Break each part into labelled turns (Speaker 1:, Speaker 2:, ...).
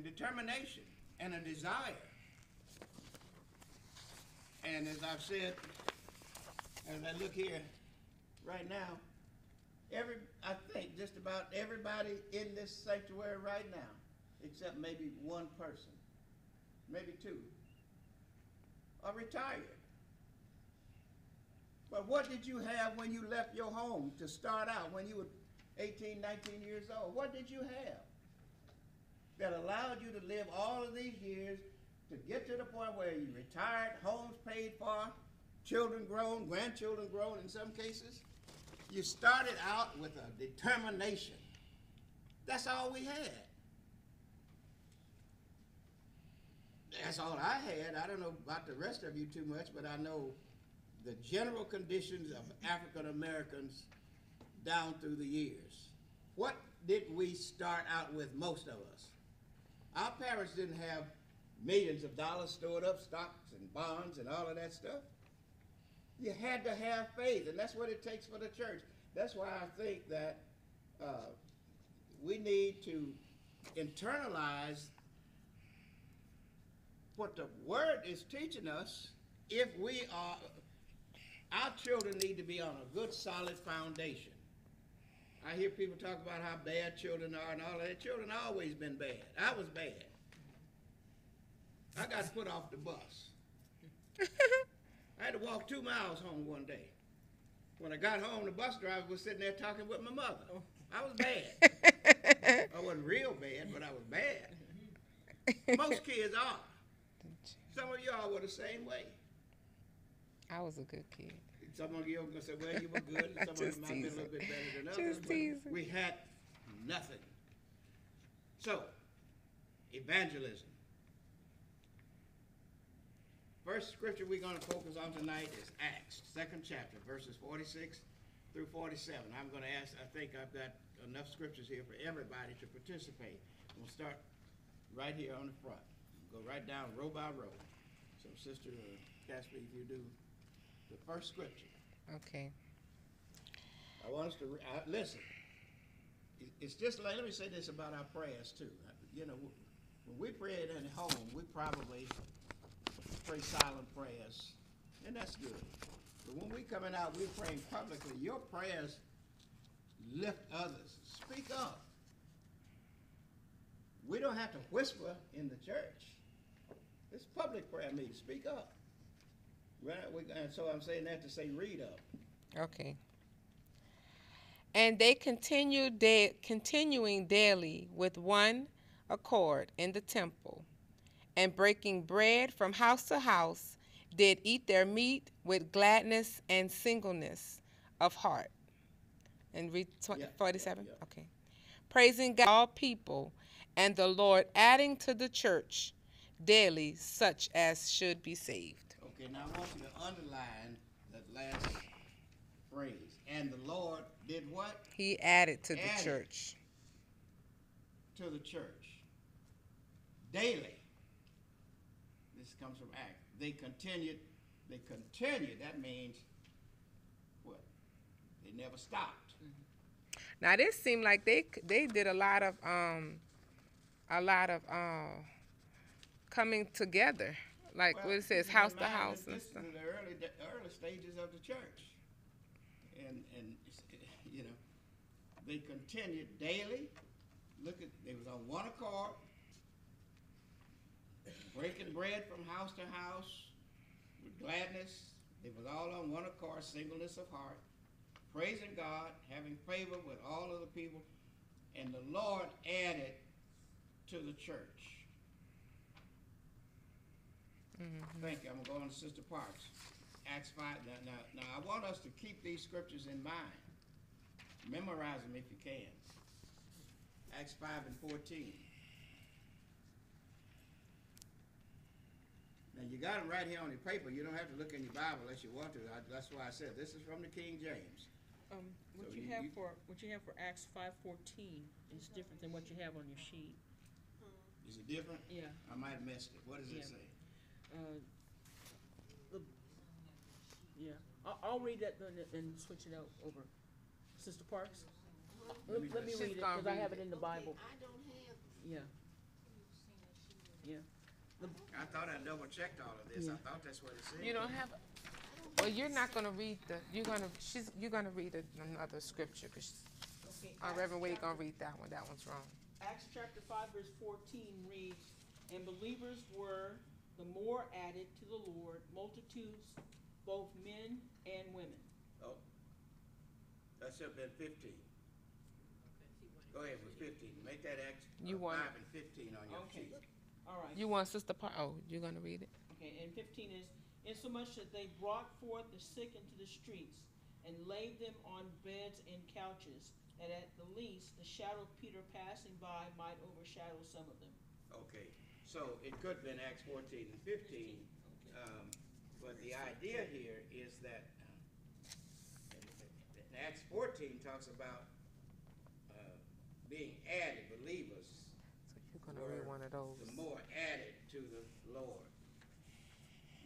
Speaker 1: and determination and a desire. And as I've said, as I look here right now, I think just about everybody in this sanctuary right now, except maybe one person, maybe two, are retired. But what did you have when you left your home to start out when you were 18, 19 years old? What did you have that allowed you to live all of these years to get to the point where you retired, homes paid for, children grown, grandchildren grown in some cases? You started out with a determination. That's all we had. That's all I had. I don't know about the rest of you too much, but I know the general conditions of African Americans down through the years. What did we start out with, most of us? Our parents didn't have millions of dollars stored up, stocks and bonds and all of that stuff. You had to have faith, and that's what it takes for the church. That's why I think that we need to internalize what the Word is teaching us. If we are, our children need to be on a good, solid foundation. I hear people talk about how bad children are and all of that. Children have always been bad. I was bad. I got put off the bus. I had to walk 2 miles home one day. When I got home, the bus driver was sitting there talking with my mother. I was bad. I wasn't real bad, but I was bad. Most kids are. Some of y'all were the same way.
Speaker 2: I was a good kid.
Speaker 1: Some of you are going to say, well, you were good, and some of you might be a little bit better than others.
Speaker 2: Just teasing.
Speaker 1: We had nothing. So, evangelism. First scripture we're going to focus on tonight is Acts, 2nd chapter, verses 46 through 47. I'm going to ask, I think I've got enough scriptures here for everybody to participate. We'll start right here on the front. Go right down row by row. So, Sister Casper, if you do the first scripture.
Speaker 2: Okay.
Speaker 1: I want us to listen. It's just like, let me say this about our prayers too. You know, when we pray at home, we probably pray silent prayers, and that's good. But when we're coming out, we're praying publicly. Your prayers lift others. Speak up. We don't have to whisper in the church. It's public prayer meeting. Speak up. Right? And so I'm saying that to say read up.
Speaker 2: Okay. And they continuing daily with one accord in the temple, and breaking bread from house to house, did eat their meat with gladness and singleness of heart. And read 47? Yeah. Okay. Praising God, all people, and the Lord adding to the church daily such as should be saved.
Speaker 1: Okay, now I want you to underline that last phrase. And the Lord did what?
Speaker 2: He added to the church.
Speaker 1: To the church. Daily. This comes from Acts. They continued. That means what? They never stopped.
Speaker 2: Now this seemed like they did a lot of coming together, like what it says, house to house and stuff.
Speaker 1: This is the early stages of the church, and you know, they continued daily. Look at, they was on one accord, breaking bread from house to house with gladness. They was all on one accord, singleness of heart, praising God, having favor with all of the people, and the Lord added to the church. Thank you. I'm going to go on to Sister Parks. Acts 5. Now, I want us to keep these scriptures in mind. Memorize them if you can. Acts 5 and 14. Now, you got them right here on your paper. You don't have to look in your Bible unless you want to. That's why I said this is from the King James.
Speaker 3: What you have for Acts 5:14 is different than what you have on your sheet.
Speaker 1: Is it different?
Speaker 3: Yeah.
Speaker 1: I might have missed it. What does it say?
Speaker 3: I'll read that and switch it out over. Sister Parks? Let me read it because I have it in the Bible.
Speaker 4: I don't have.
Speaker 3: Yeah. Yeah.
Speaker 1: I thought I double checked all of this. I thought that's what it said.
Speaker 2: You don't have, well, you're not gonna read you're gonna read another scripture, because
Speaker 3: Okay,
Speaker 2: Reverend Wade gonna read that one. That one's wrong.
Speaker 3: Acts chapter 5 verse 14 reads, and believers were the more added to the Lord, multitudes, both men and women.
Speaker 1: Oh, that should have been 15. Go ahead with 15. Make that Acts
Speaker 2: You want
Speaker 1: 5 and 15 on your
Speaker 3: Okay.
Speaker 1: sheet.
Speaker 3: All right.
Speaker 2: You want Sister oh, you're gonna read it?
Speaker 3: Okay, and 15 is, insomuch that they brought forth the sick into the streets, and laid them on beds and couches, that at the least the shadow of Peter passing by might overshadow some of them.
Speaker 1: Okay, so it could have been Acts 14 and 15, but the idea here is that Acts 14 talks about being added, believers.
Speaker 2: So you're gonna read one of those.
Speaker 1: The more added to the Lord.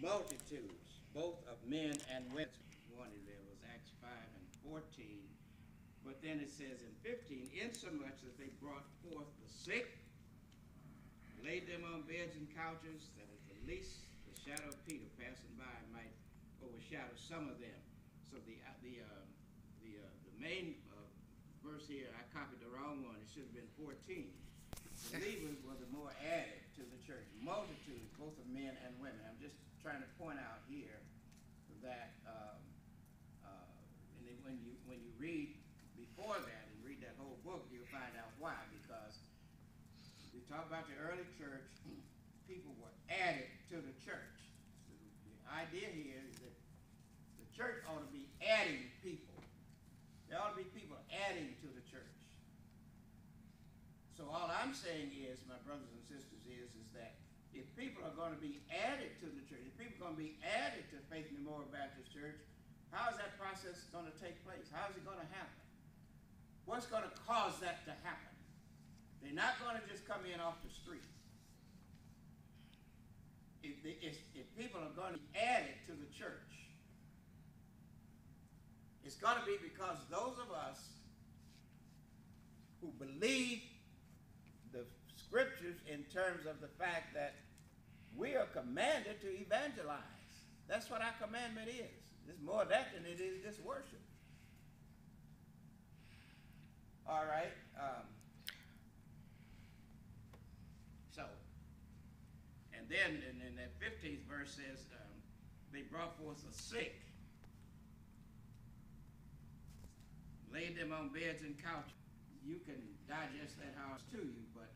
Speaker 1: Multitudes, both of men and women. One of them was Acts 5 and 14. But then it says in 15, insomuch that they brought forth the sick, laid them on beds and couches, that at the least the shadow of Peter passing by might overshadow some of them. So the main verse here, I copied the wrong one. It should have been 14. Believers were the more added to the church. Multitudes, both of men and women. I'm just trying to point out here that and then when you read before that and read that whole book, you'll find out why. Because we talk about the early church, people were added to the church. So the idea here is that the church ought to be adding people. There ought to be people adding to the church. So all I'm saying is, my brothers and sisters, is that if people are going to be added to the church, if people are going to be added to Faith Memorial Baptist Church, how is that process going to take place? How is it going to happen? What's going to cause that to happen? They're not going to just come in off the street. If people are going to be added to the church, it's going to be because those of us who believe the scriptures in terms of the fact that we are commanded to evangelize. That's what our commandment is. It's more of that than it is just worship. All right. And then in that 15th verse says, they brought forth the sick, laid them on beds and couches. You can digest that house to you, but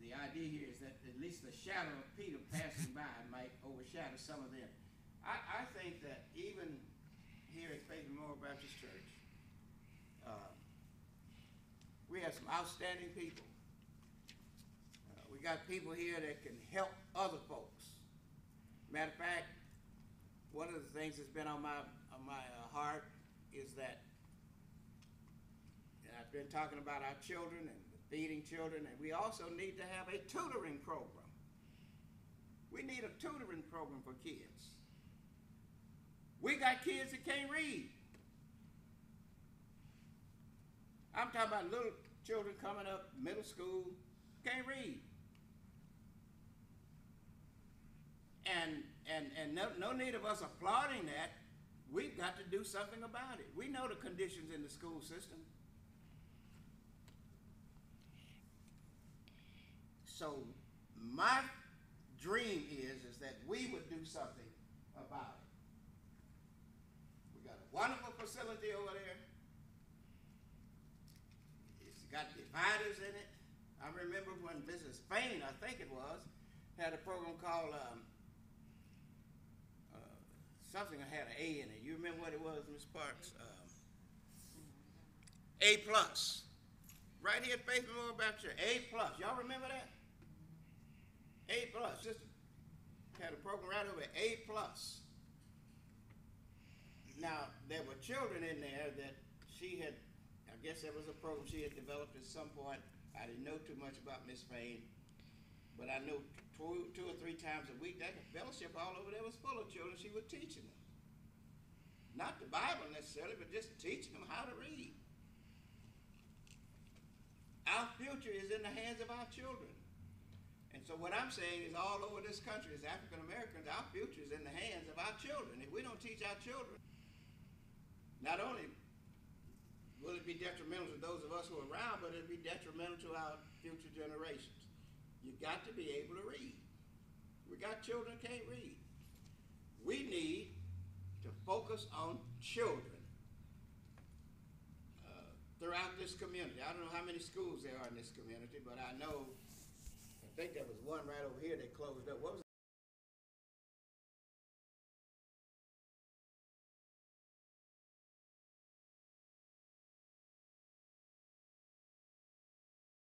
Speaker 1: the idea here is that at least the shadow of Peter passing by might overshadow some of them. I think that even here at Faith Memorial Baptist Church, we have some outstanding people. We got people here that can help other folks. Matter of fact, one of the things that's been on my heart is that I've been talking about our children and feeding children, and we also need to have a tutoring program. We need a tutoring program for kids. We got kids that can't read. I'm talking about little children coming up, middle school, can't read. And no need of us applauding that. We've got to do something about it. We know the conditions in the school system. So my dream is that we would do something about it. We got a wonderful facility over there. It's got dividers in it. I remember when Mrs. Fain, I think it was, had a program called something that had an A in it. You remember what it was, Ms. Parks? A+. Right here at Faith Memorial Baptist Church, A+. Y'all remember that? A+. Just had a program right over there, A+. Now, there were children in there that she had, I guess that was a program she had developed at some point. I didn't know too much about Miss Fain, but I know two or three times a week, that fellowship all over there was full of children. She was teaching them. Not the Bible necessarily, but just teaching them how to read. Our future is in the hands of our children. And so what I'm saying is all over this country, as African Americans, our future is in the hands of our children. If we don't teach our children, not only will it be detrimental to those of us who are around, but it'll be detrimental to our future generations. You got to be able to read. We got children who can't read. We need to focus on children throughout this community. I don't know how many schools there are in this community, but I know, I think there was one right over here that closed up. What was